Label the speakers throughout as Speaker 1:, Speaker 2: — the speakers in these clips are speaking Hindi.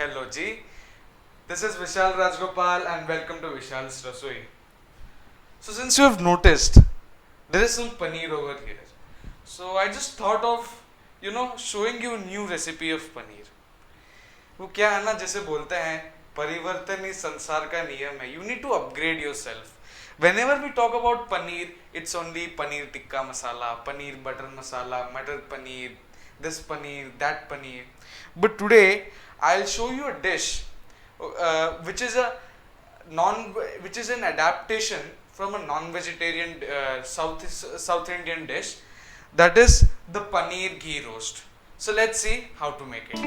Speaker 1: Hello G. This is Vishal Rajgopal and welcome to Vishal's Rasoi. So since you have noticed, there is some paneer over here. So I just thought of, showing you a new recipe of paneer. वो क्या है ना, जैसे बोलते हैं परिवर्तन ही संसार का नियम है. You need to upgrade yourself. Whenever we talk about paneer, it's only paneer tikka masala, paneer butter masala, matar paneer, this paneer, that paneer. But today I'll show you a dish which is a which is an adaptation from a non-vegetarian South Indian dish, that is the paneer ghee roast. So let's see how to make it.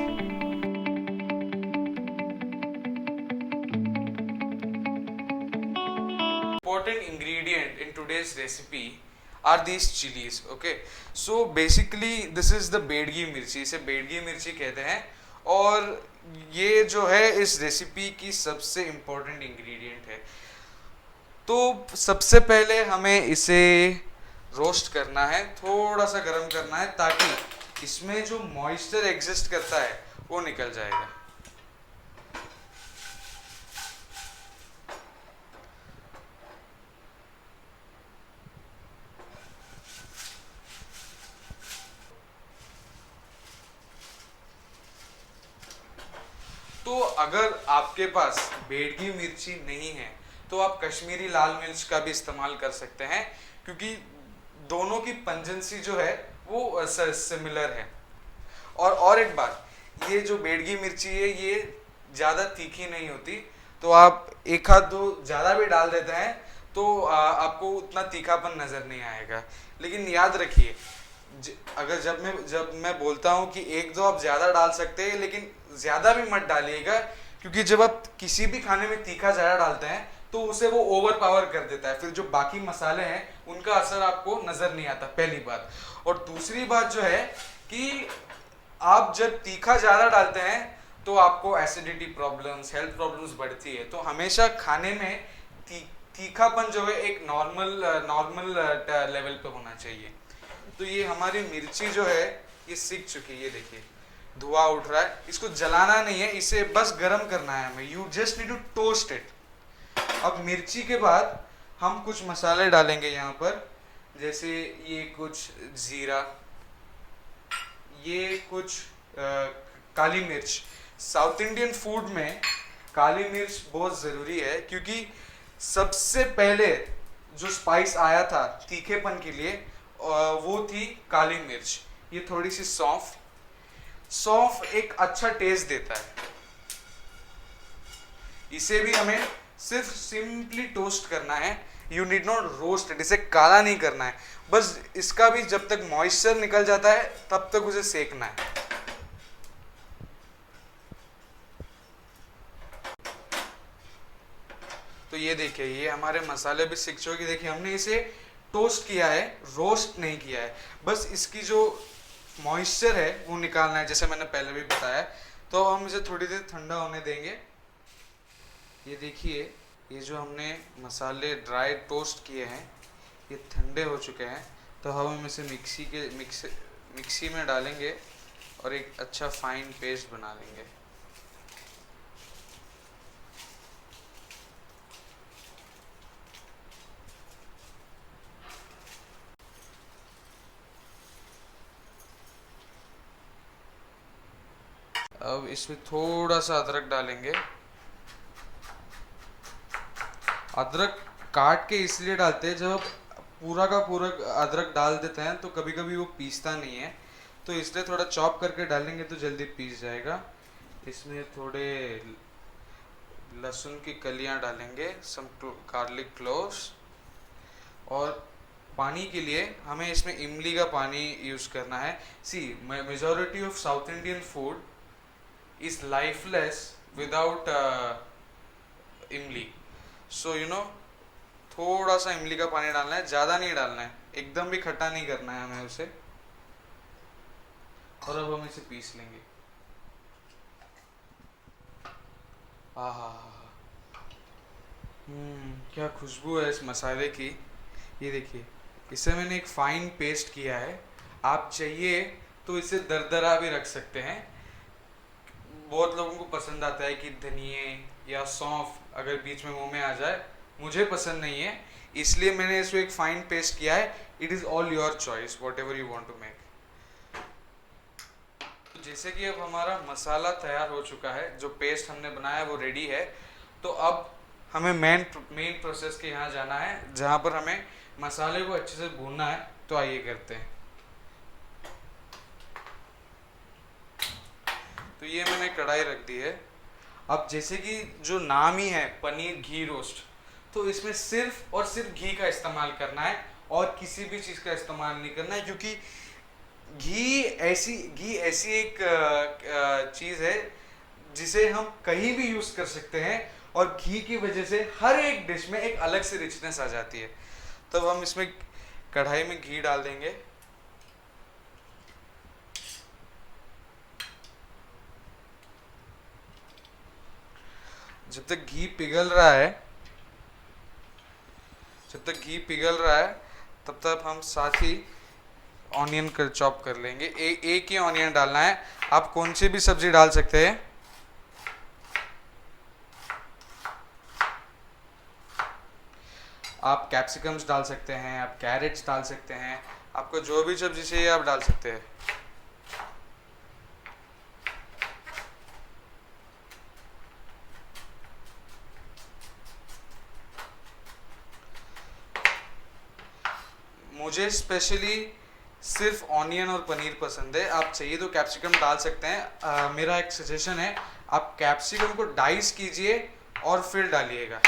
Speaker 1: Important ingredient in today's recipe are these chilies. Okay, so basically this is the Byadgi मिर्ची, इसे बेडगी मिर्ची कहते हैं. और ये जो है इस रेसिपी की सबसे इम्पोर्टेंट इंग्रेडिएंट है. तो सबसे पहले हमें इसे रोस्ट करना है, थोड़ा सा गर्म करना है, ताकि इसमें जो मॉइस्चर एग्जिस्ट करता है वो निकल जाएगा. तो अगर आपके पास बेडगी मिर्ची नहीं है तो आप कश्मीरी लाल मिर्च का भी इस्तेमाल कर सकते हैं, क्योंकि दोनों की पंजेंसी जो है वो सिमिलर है. और एक बात, ये जो बेडगी मिर्ची है ये ज़्यादा तीखी नहीं होती, तो आप एक हाथ दो ज़्यादा भी डाल देते हैं तो आपको उतना तीखापन नज़र नहीं आएगा. लेकिन याद रखिए, अगर जब मैं बोलता हूँ कि एक दो आप ज़्यादा डाल सकते हैं, लेकिन ज़्यादा भी मत डालिएगा, क्योंकि जब आप किसी भी खाने में तीखा ज़्यादा डालते हैं तो उसे वो ओवर पावर कर देता है. फिर जो बाकी मसाले हैं उनका असर आपको नज़र नहीं आता, पहली बात. और दूसरी बात जो है कि आप जब तीखा ज़्यादा डालते हैं तो आपको एसिडिटी प्रॉब्लम्स, हेल्थ प्रॉब्लम्स बढ़ती है. तो हमेशा खाने में तीखापन जो है एक नॉर्मल लेवल पे होना चाहिए. तो ये हमारी मिर्ची जो है ये सीख चुकी है. ये देखिए धुआं उठ रहा है. इसको जलाना नहीं है, इसे बस गर्म करना है हमें. You just need to toast it. अब मिर्ची के बाद हम कुछ मसाले डालेंगे यहाँ पर, जैसे ये कुछ जीरा, ये कुछ काली मिर्च. साउथ इंडियन फूड में काली मिर्च बहुत ज़रूरी है, क्योंकि सबसे पहले जो स्पाइस आया था तीखेपन के लिए वो थी काली मिर्च. ये थोड़ी सी सौंफ एक अच्छा टेस्ट देता है. इसे भी हमें सिर्फ सिंपली टोस्ट करना है. You need not roast it. इसे काला नहीं करना है, बस इसका भी जब तक मॉइस्चर निकल जाता है तब तक उसे सेकना है. तो ये देखिए, ये हमारे मसाले भी सीख चुके. देखिए हमने इसे टोस्ट किया है, रोस्ट नहीं किया है. बस इसकी जो मॉइस्चर है वो निकालना है, जैसे मैंने पहले भी बताया. तो हम इसे थोड़ी देर ठंडा होने देंगे. ये देखिए, ये जो हमने मसाले ड्राई टोस्ट किए हैं ये ठंडे हो चुके हैं. तो हम इसे मिक्सी में डालेंगे और एक अच्छा फाइन पेस्ट बना लेंगे. अब इसमें थोड़ा सा अदरक डालेंगे. अदरक काट के इसलिए डालते हैं, जब पूरा का पूरा अदरक डाल देते हैं तो कभी कभी वो पीसता नहीं है, तो इसलिए थोड़ा चॉप करके डालेंगे तो जल्दी पीस जाएगा. इसमें थोड़े लहसुन की कलियां डालेंगे, सम गार्लिक क्लोव्स. और पानी के लिए हमें इसमें इमली का पानी यूज़ करना है. See majority of South Indian food is lifeless without इमली. सो थोड़ा सा इमली का पानी डालना है, ज़्यादा नहीं डालना है, एकदम भी खट्टा नहीं करना है हमें उसे. और अब हम इसे पीस लेंगे. आहा, क्या खुशबू है इस मसाले की. ये देखिए, इसे मैंने एक फाइन पेस्ट किया है. आप चाहिए तो इसे दरदरा भी रख सकते हैं. बहुत लोगों को पसंद आता है कि धनिए या सौंफ अगर बीच में मुंह में आ जाए, मुझे पसंद नहीं है, इसलिए मैंने इसको एक फाइन पेस्ट किया है। It is all your choice, whatever you want to make. तो जैसे कि अब हमारा मसाला तैयार हो चुका है, जो पेस्ट हमने बनाया वो रेडी है। तो अब हमें मेन प्रोसेस के यहाँ जाना है, जहाँ पर हमें मसाले को अच्छे से भूनना है। तो आइए करते हैं। तो ये मैंने कढ़ाई रख दी है। अब जैसे कि जो नाम ही है पनीर घी रोस्ट, तो इसमें सिर्फ और सिर्फ घी का इस्तेमाल करना है और किसी भी चीज़ का इस्तेमाल नहीं करना है, क्योंकि घी ऐसी एक चीज़ है जिसे हम कहीं भी यूज़ कर सकते हैं और घी की वजह से हर एक डिश में एक अलग से रिचनेस आ जाती है। तब हम इसमें कढ़ाई में घी डाल देंगे। जब तक घी पिघल रहा है तब तक हम साथ ही ऑनियन कर चॉप कर लेंगे। एक ही ऑनियन डालना है, आप कौन सी भी सब्जी डाल सकते हैं। आप कैप्सिकम्स डाल सकते हैं, आप कैरेट्स डाल सकते हैं, आपको जो भी सब्जी चाहिए आप डाल सकते हैं। मुझे स्पेशली सिर्फ ऑनियन और पनीर पसंद है। आप चाहिए तो कैप्सिकम डाल सकते हैं। मेरा एक सजेशन है, आप कैप्सिकम को डाइस कीजिए और फिर डालिएगा,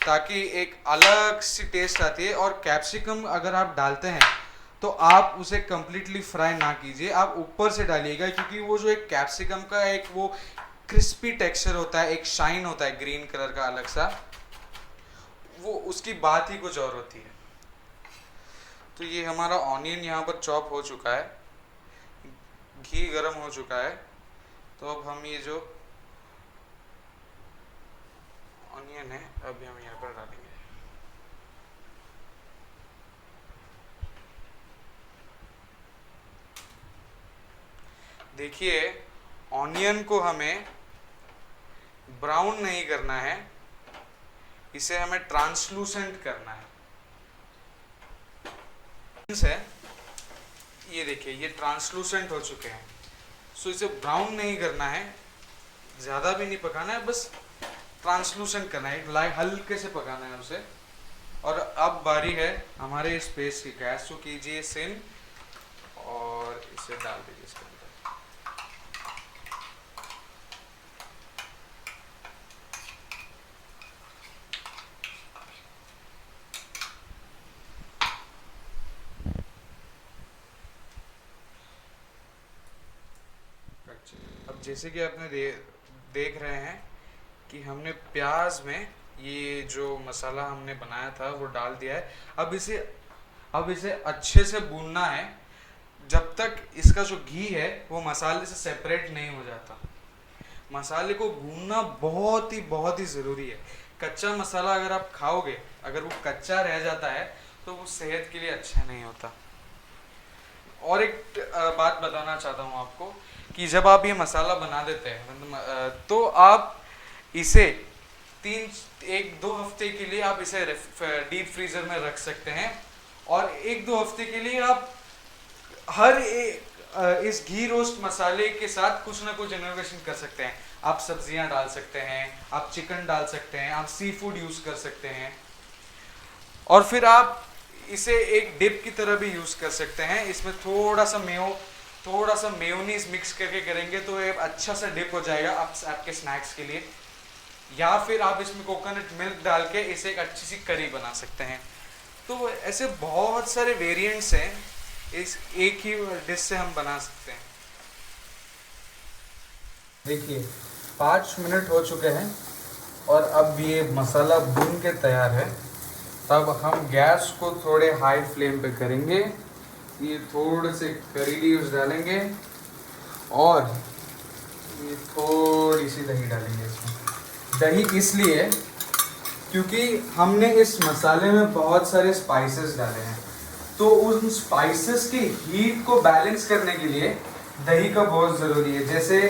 Speaker 1: ताकि एक अलग सी टेस्ट आती है। और कैप्सिकम अगर आप डालते हैं तो आप उसे कम्प्लीटली फ्राई ना कीजिए, आप ऊपर से डालिएगा, क्योंकि वो जो एक कैप्सिकम का एक वो क्रिस्पी टेक्सचर होता है, एक शाइन होता है ग्रीन कलर का अलग सा, वो उसकी बात ही कुछ और होती है। तो ये हमारा ऑनियन यहाँ पर चॉप हो चुका है, घी गरम हो चुका है। तो अब हम ये जो ऑनियन है अभी हम यहाँ पर डालेंगे। देखिए, ऑनियन को हमें ब्राउन नहीं करना है, इसे हमें ट्रांसलूसेंट करना है। ये देखिए, ये ट्रांसलूसेंट हो चुके हैं। सो इसे ब्राउन नहीं करना है, ज़्यादा भी नहीं पकाना है, बस ट्रांसलूसेंट करना है, लाइक हल्के से पकाना है उसे। और अब बारी है हमारे इस पेस्ट की। गैस को कीजिए सिम और इसे डाल दीजिए इसके अंदर। अब जैसे कि आपने देख रहे हैं कि हमने प्याज में ये जो मसाला हमने बनाया था वो डाल दिया है। अब इसे अच्छे से भूनना है जब तक इसका जो घी है वो मसाले से सेपरेट नहीं हो जाता। मसाले को भूनना बहुत ही ज़रूरी है। कच्चा मसाला अगर आप खाओगे, अगर वो कच्चा रह जाता है तो वो सेहत के लिए अच्छा नहीं होता। और एक बात बताना चाहता हूँ आपको कि जब आप ये मसाला बना देते हैं तो आप इसे 1-2 हफ्ते के लिए आप इसे डीप फ्रीज़र में रख सकते हैं। और 1-2 हफ्ते के लिए आप हर एक इस घी रोस्ट मसाले के साथ कुछ ना कुछ इनोवेशन कर सकते हैं। आप सब्जियां डाल सकते हैं, आप चिकन डाल सकते हैं, आप सी फूड यूज़ कर सकते हैं, और फिर आप इसे एक डिप की तरह भी यूज़ कर सकते हैं। इसमें थोड़ा सा मेयोनीज मिक्स करके करेंगे तो एक अच्छा सा डिप हो जाएगा आपके स्नैक्स के लिए। या फिर आप इसमें कोकोनट मिल्क डाल के इसे एक अच्छी सी करी बना सकते हैं। तो ऐसे बहुत सारे वेरिएंट्स हैं इस एक ही डिश से हम बना सकते हैं। देखिए 5 मिनट हो चुके हैं और अब ये मसाला भून के तैयार है। तब हम गैस को थोड़े हाई फ्लेम पे करेंगे, ये थोड़े से करी लीव्स डालेंगे और ये थोड़ी सी दही डालेंगे इसमें। दही इसलिए क्योंकि हमने इस मसाले में बहुत सारे स्पाइसेस डाले हैं, तो उन स्पाइसेस की हीट को बैलेंस करने के लिए दही का बहुत ज़रूरी है। जैसे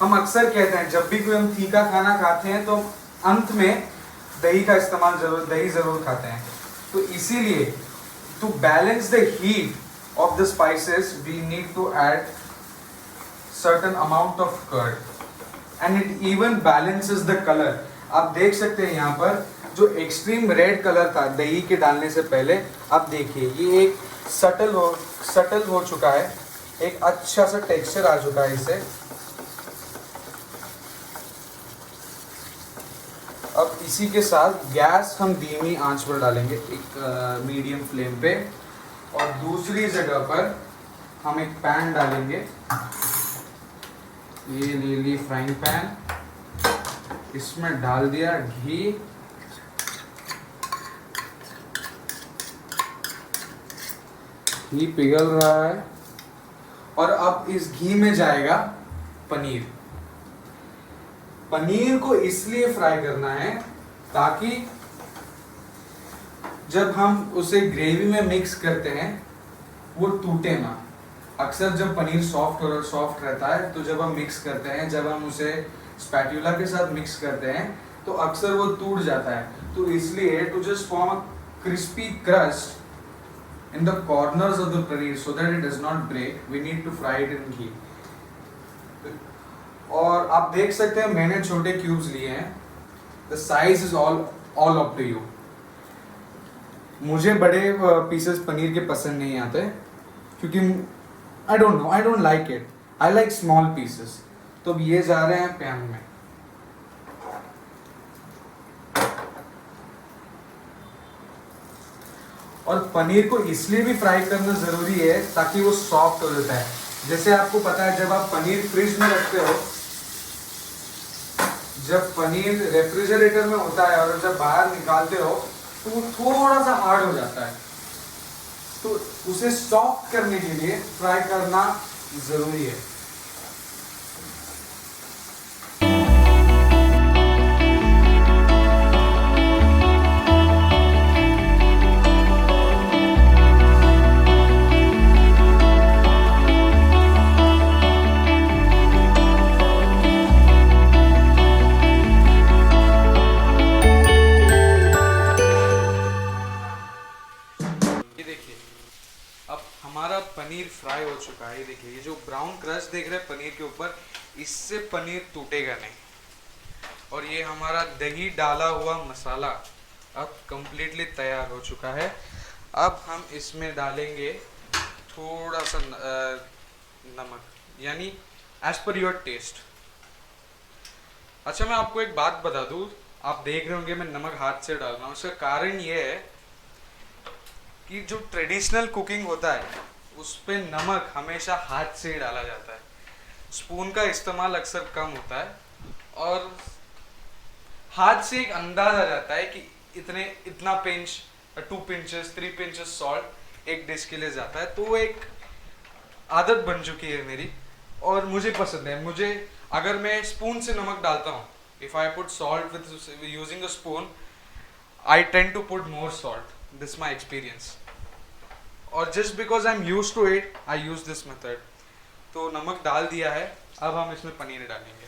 Speaker 1: हम अक्सर कहते हैं जब भी कोई हम तीखा खाना खाते हैं तो अंत में दही का इस्तेमाल दही जरूर खाते हैं। तो इसीलिए to balance the heat of the spices we need to add certain amount of curd and it even balances the colour. आप देख सकते हैं यहाँ पर जो एक्सट्रीम रेड कलर था दही के डालने से पहले, अब देखिए ये एक सटल हो चुका है, एक अच्छा सा टेक्सचर आ चुका है इसे। अब इसी के साथ गैस हम धीमी आंच पर डालेंगे, एक मीडियम फ्लेम पे, और दूसरी जगह पर हम एक पैन डालेंगे। ये ले ली फ्राइंग पैन, इसमें डाल दिया घी, घी पिघल रहा है और अब इस घी में जाएगा पनीर। पनीर को इसलिए फ्राई करना है ताकि जब हम उसे ग्रेवी में मिक्स करते हैं वो टूटे ना। अक्सर जब पनीर सॉफ्ट रहता है तो जब हम मिक्स करते हैं, जब हम उसे स्पैटुला के साथ मिक्स करते हैं तो अक्सर वो टूट जाता है। तो इसलिए to just form a crispy crust in the corners of the paneer so that it does not break, we need to fry it in ghee। और आप देख सकते हैं मैंने छोटे क्यूब्स लिए हैं, the size is all up to you। मुझे बड़े पीसेस पनीर के पसंद नहीं आते क्योंकि I don't like it, I like small pieces। तो अब ये जा रहे हैं पैन में। और पनीर को इसलिए भी फ्राई करना जरूरी है ताकि वो सॉफ्ट हो जाता है। जैसे आपको पता है जब आप पनीर फ्रिज में रखते हो, जब पनीर रेफ्रिजरेटर में होता है और जब बाहर निकालते हो तो वो थोड़ा सा हार्ड हो जाता है। तो उसे सॉफ्ट करने के लिए फ्राई करना जरूरी है। हमारा पनीर फ्राई हो चुका है। ये देखिए, ये जो ब्राउन क्रस्ट देख रहे हैं पनीर के ऊपर, इससे पनीर टूटेगा नहीं। और ये हमारा दही डाला हुआ मसाला अब कंप्लीटली तैयार हो चुका है। अब हम इसमें डालेंगे थोड़ा सा नमक, यानी एज पर योर टेस्ट। अच्छा, मैं आपको एक बात बता दूं, आप देख रहे होंगे मैं नमक हाथ से डाल रहा हूँ। उसका कारण ये है कि जो ट्रेडिशनल कुकिंग होता है उस पे नमक हमेशा हाथ से ही डाला जाता है, स्पून का इस्तेमाल अक्सर कम होता है। और हाथ से एक अंदाज आ जाता है कि इतना पिंच, 2 पिंचेस 3 पिंचेस सॉल्ट एक डिश के लिए जाता है। तो वो एक आदत बन चुकी है मेरी और मुझे पसंद है। मुझे अगर मैं स्पून से नमक डालता हूँ, if I put salt with using a spoon, I tend to put more salt. This is my experience, और just because I'm used to it, I use this method। तो नमक डाल दिया है, अब हम इसमें पनीर डालेंगे।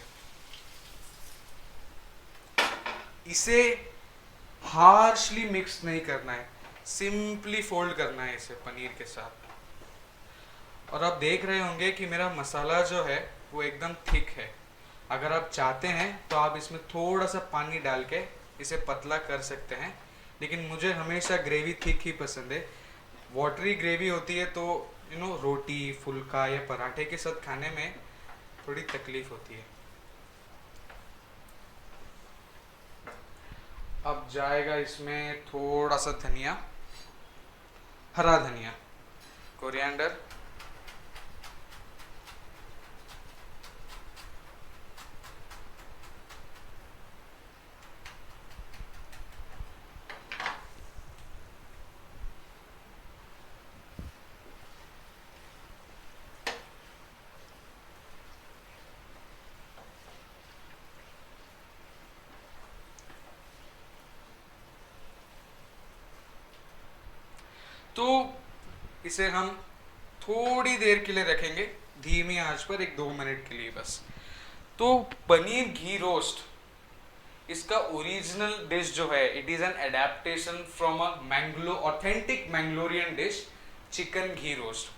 Speaker 1: इसे हार्शली मिक्स नहीं करना है, सिंपली फोल्ड करना है इसे पनीर के साथ। और आप देख रहे होंगे कि मेरा मसाला जो है वो एकदम थिक है। अगर आप चाहते हैं तो आप इसमें थोड़ा सा पानी डाल के इसे पतला कर सकते हैं, लेकिन मुझे हमेशा ग्रेवी थिक ही पसंद है। वाटरी ग्रेवी होती है तो रोटी, फुल्का या पराठे के साथ खाने में थोड़ी तकलीफ होती है। अब जाएगा इसमें थोड़ा सा धनिया, हरा धनिया, कोरिएंडर, तो इसे हम थोड़ी देर के लिए रखेंगे धीमी आंच पर, 1-2 मिनट के लिए बस। तो पनीर घी रोस्ट, इसका ओरिजिनल डिश जो है, it is an adaptation from a authentic Mangalorean dish, chicken ghee roast.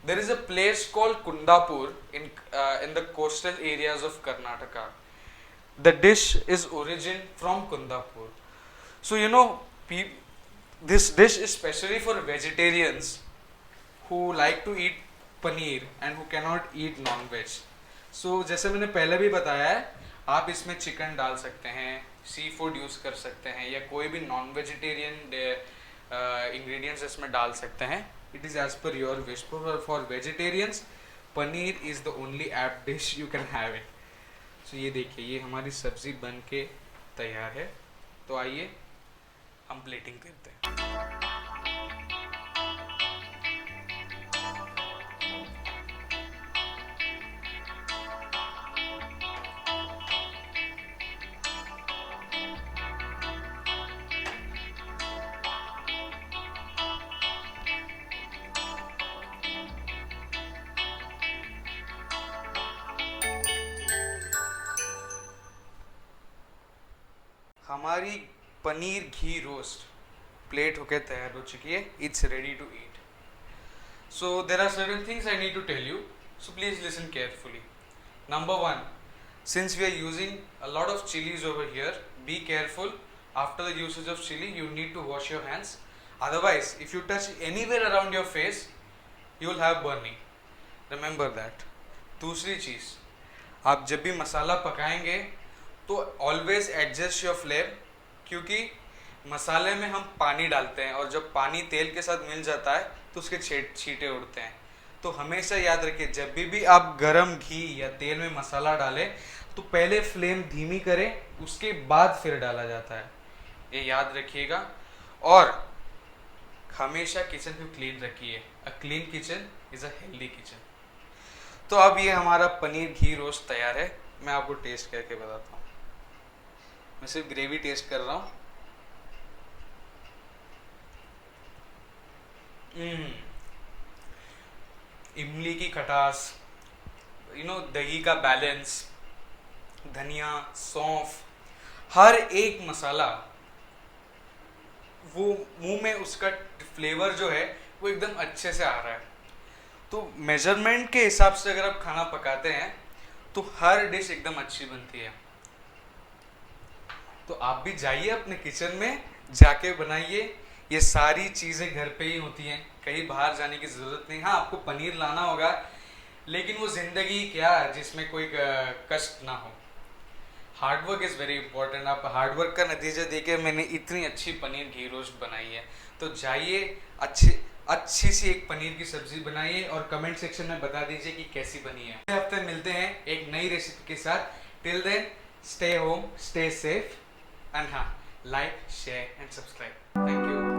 Speaker 1: There is a place called Kundapur in the coastal areas of Karnataka. The dish is origin from Kundapur. So you know, this dish is specially for vegetarians who like to eat paneer and who cannot eat non-veg. So जैसे मैंने पहले भी बताया है, आप इसमें चिकन डाल सकते हैं, सी फूड यूज़ कर सकते हैं, या कोई भी नॉन वेजिटेरियन इंग्रेडिएंट्स इसमें डाल सकते हैं. It is as per your wish. For vegetarians, paneer is the only apt dish you can have it. So ये देखिए, ये हमारी सब्जी बन के तैयार है. तो आइए हम प्लेटिंग करते हैं. हमारी पनीर घी रोस्ट प्लेट होके तैयार हो चुकी है. It's ready to eat. So there are certain things I need to tell you, so please listen carefully. Number one, since we are using a lot of chillies over here, be careful. After the usage of chilli you need to wash your hands, otherwise if you touch anywhere around your face you will have burning. Remember that. दूसरी चीज, आप जब भी मसाला पकाएंगे तो ऑलवेज एडजस्ट योर फ्लेम, क्योंकि मसाले में हम पानी डालते हैं और जब पानी तेल के साथ मिल जाता है तो उसके छींटे उड़ते हैं. तो हमेशा याद रखिए, जब भी आप गरम घी या तेल में मसाला डालें तो पहले फ्लेम धीमी करें, उसके बाद फिर डाला जाता है. ये याद रखिएगा. और हमेशा किचन को क्लीन रखिए. A clean kitchen is a healthy kitchen. तो अब ये हमारा पनीर घी रोस्ट तैयार है. मैं आपको टेस्ट करके बताता हूँ. मैं सिर्फ ग्रेवी टेस्ट कर रहा हूँ. इमली की खटास, दही का बैलेंस, धनिया, सौंफ, हर एक मसाला, वो मुंह में उसका फ्लेवर जो है वो एकदम अच्छे से आ रहा है. तो मेजरमेंट के हिसाब से अगर आप खाना पकाते हैं तो हर डिश एकदम अच्छी बनती है. तो आप भी जाइए अपने किचन में, जाके बनाइए. ये सारी चीज़ें घर पे ही होती हैं, कहीं बाहर जाने की ज़रूरत नहीं. हाँ, आपको पनीर लाना होगा, लेकिन वो ज़िंदगी क्या जिसमें कोई कष्ट ना हो. Hard work is very important. आप हार्डवर्क का नतीजा देके मैंने इतनी अच्छी पनीर घी रोस्ट बनाई है. तो जाइए, अच्छी सी एक पनीर की सब्जी बनाइए और कमेंट सेक्शन में बता दीजिए कि कैसी बनी है. अगले हफ्ते मिलते हैं एक नई रेसिपी के साथ. Till then, stay home, stay safe, and like, share and subscribe. Thank you.